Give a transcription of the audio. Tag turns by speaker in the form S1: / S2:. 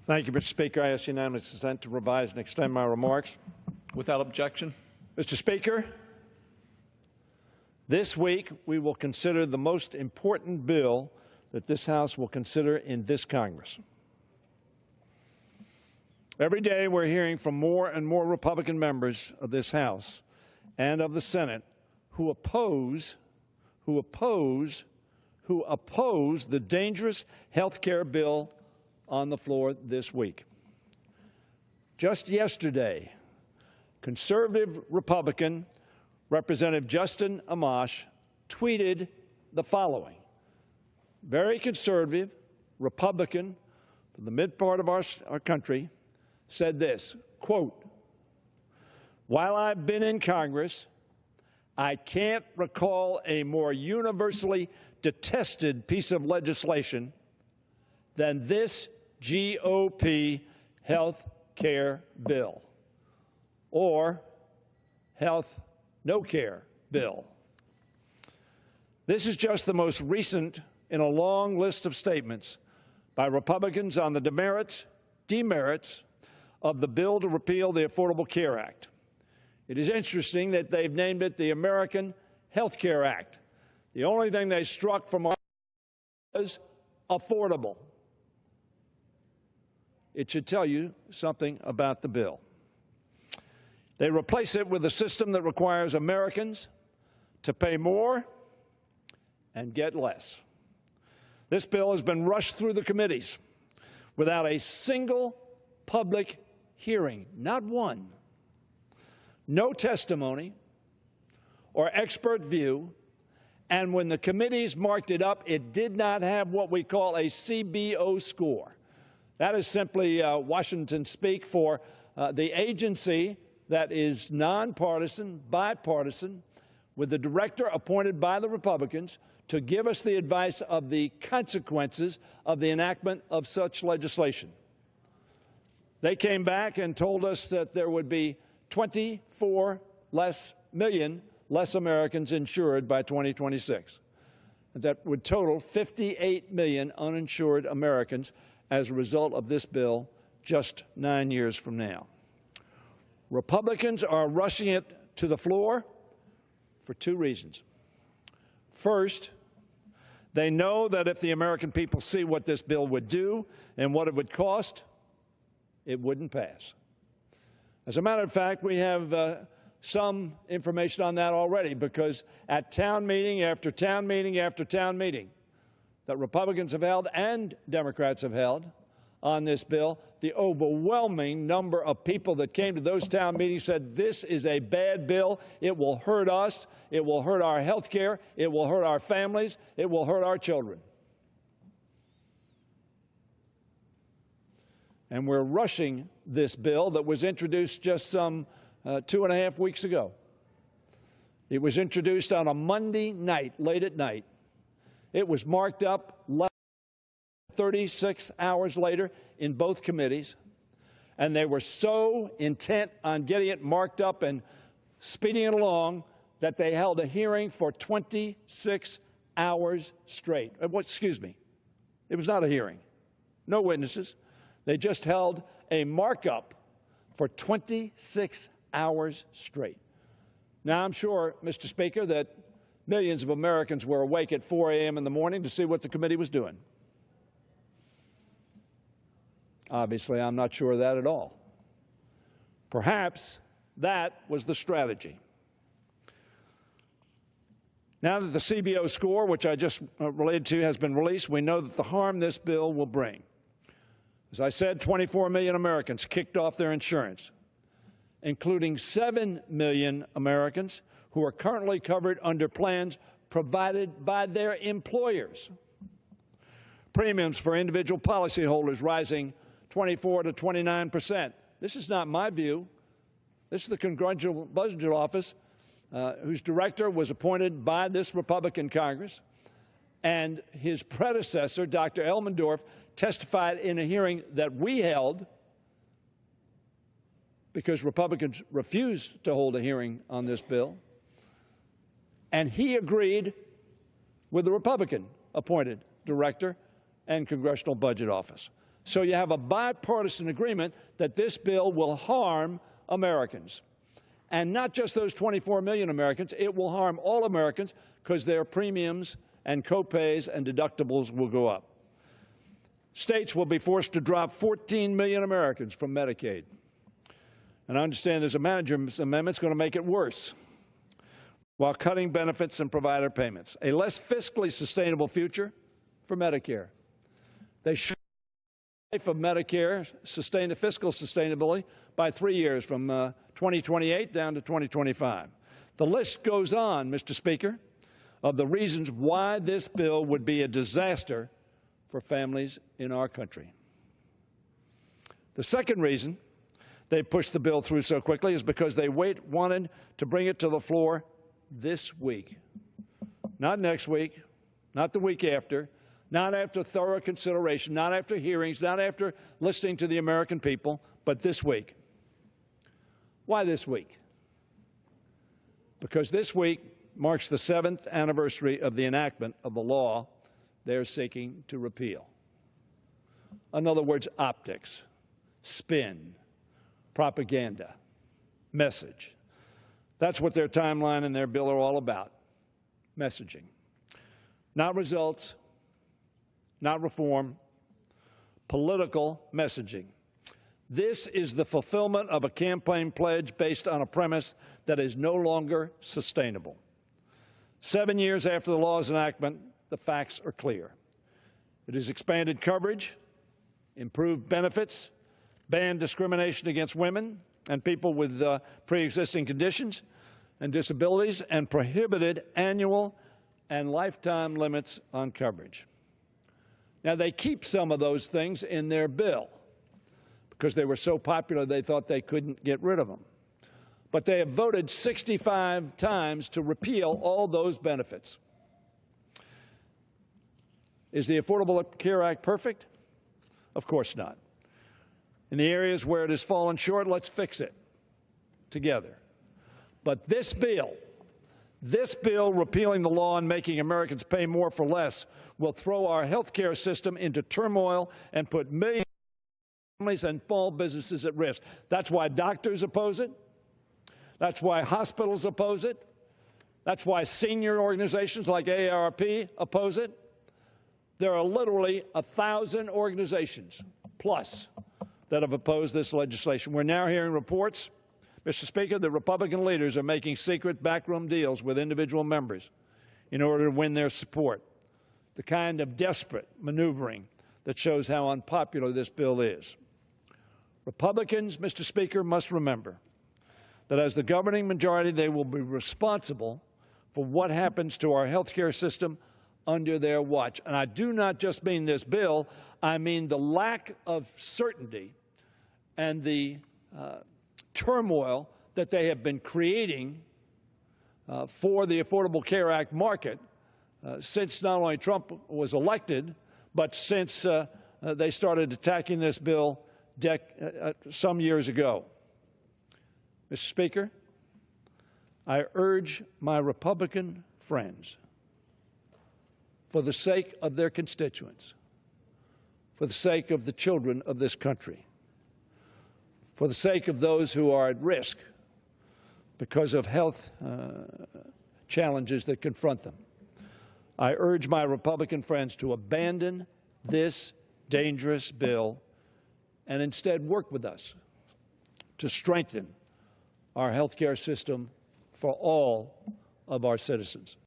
S1: Thank you, Mr. Speaker. I ask unanimous consent to revise and extend my remarks.
S2: Without objection.
S1: Mr. Speaker, this week we will consider the most important bill that this House will consider in this Congress. Every day we're hearing from more and more Republican members of this House and of the Senate who oppose the dangerous health care bill on the floor this week. Just yesterday, conservative Republican Representative Justin Amash tweeted the following. Very conservative Republican from the mid part of our country said this, quote, "While I've been in Congress, I can't recall a more universally detested piece of legislation than this GOP health care bill, or health no care bill." This is just the most recent in a long list of statements by Republicans on the demerits of the bill to repeal the Affordable Care Act. It is interesting that they've named it the American Health Care Act. The only thing they struck from our was affordable. It should tell you something about the bill. They replace it with a system that requires Americans to pay more and get less. This bill has been rushed through the committees without a single public hearing, not one. No testimony or expert view, and when the committees marked it up, it did not have what we call a CBO score. That is simply Washington speak for the agency that is nonpartisan, bipartisan, with the director appointed by the Republicans to give us the advice of the consequences of the enactment of such legislation. They came back and told us that there would be 24 million less Americans insured by 2026. That would total 58 million uninsured Americans as a result of this bill just 9 years from now. Republicans are rushing it to the floor for two reasons. First, they know that if the American people see what this bill would do and what it would cost, it wouldn't pass. As a matter of fact, we have some information on that already, because at town meeting after town meeting after town meeting that Republicans have held and Democrats have held on this bill, the overwhelming number of people that came to those town meetings said this is a bad bill. It will hurt us. It will hurt our health care. It will hurt our families. It will hurt our children. And we're rushing this bill that was introduced just some 2.5 weeks ago. It was introduced on a Monday night, late at night. It was marked up 36 hours later in both committees, and they were so intent on getting it marked up and speeding it along that they held a hearing for 26 hours straight. Excuse me, it was not a hearing. No witnesses. They just held a markup for 26 hours straight. Now, I'm sure, Mr. Speaker, that millions of Americans were awake at 4 a.m. in the morning to see what the committee was doing. Obviously, I'm not sure of that at all. Perhaps that was the strategy. Now that the CBO score, which I just related to, has been released, we know that the harm this bill will bring. As I said, 24 million Americans kicked off their insurance, including 7 million Americans who are currently covered under plans provided by their employers. Premiums for individual policyholders rising 24 to 29%. This is not my view. This is the Congressional Budget Office, whose director was appointed by this Republican Congress, and his predecessor, Dr. Elmendorf, testified in a hearing that we held because Republicans refused to hold a hearing on this bill, and he agreed with the Republican-appointed director and Congressional Budget Office. So you have a bipartisan agreement that this bill will harm Americans. And not just those 24 million Americans, it will harm all Americans because their premiums and copays and deductibles will go up. States will be forced to drop 14 million Americans from Medicaid. And I understand there's a manager's amendment that's going to make it worse, while cutting benefits and provider payments. A less fiscally sustainable future for Medicare. They should life of Medicare sustain the fiscal sustainability by 3 years, from 2028 down to 2025. The list goes on, Mr. Speaker, of the reasons why this bill would be a disaster for families in our country. The second reason they pushed the bill through so quickly is because they wanted to bring it to the floor this week. Not next week, not the week after, not after thorough consideration, not after hearings, not after listening to the American people, but this week. Why this week? Because this week marks the 7th anniversary of the enactment of the law they're seeking to repeal. In other words, optics, spin, propaganda, message. That's what their timeline and their bill are all about, messaging. Not results, not reform, political messaging. This is the fulfillment of a campaign pledge based on a premise that is no longer sustainable. 7 years after the law's enactment, the facts are clear. It has expanded coverage, improved benefits, banned discrimination against women and people with pre-existing conditions and disabilities, and prohibited annual and lifetime limits on coverage. Now, they keep some of those things in their bill because they were so popular they thought they couldn't get rid of them. But they have voted 65 times to repeal all those benefits. Is the Affordable Care Act perfect? Of course not. In the areas where it has fallen short, let's fix it together. But this bill repealing the law and making Americans pay more for less, will throw our health care system into turmoil and put millions of families and small businesses at risk. That's why doctors oppose it. That's why hospitals oppose it. That's why senior organizations like AARP oppose it. There are literally 1,000 organizations plus that have opposed this legislation. We're now hearing reports, Mr. Speaker, that Republican leaders are making secret backroom deals with individual members in order to win their support, the kind of desperate maneuvering that shows how unpopular this bill is. Republicans, Mr. Speaker, must remember that as the governing majority, they will be responsible for what happens to our health care system under their watch. And I do not just mean this bill, I mean the lack of certainty and the turmoil that they have been creating for the Affordable Care Act market since not only Trump was elected, but since they started attacking this bill some years ago. Mr. Speaker, I urge my Republican friends, for the sake of their constituents, for the sake of the children of this country, for the sake of those who are at risk because of health challenges that confront them, I urge my Republican friends to abandon this dangerous bill and instead work with us to strengthen our health care system for all of our citizens.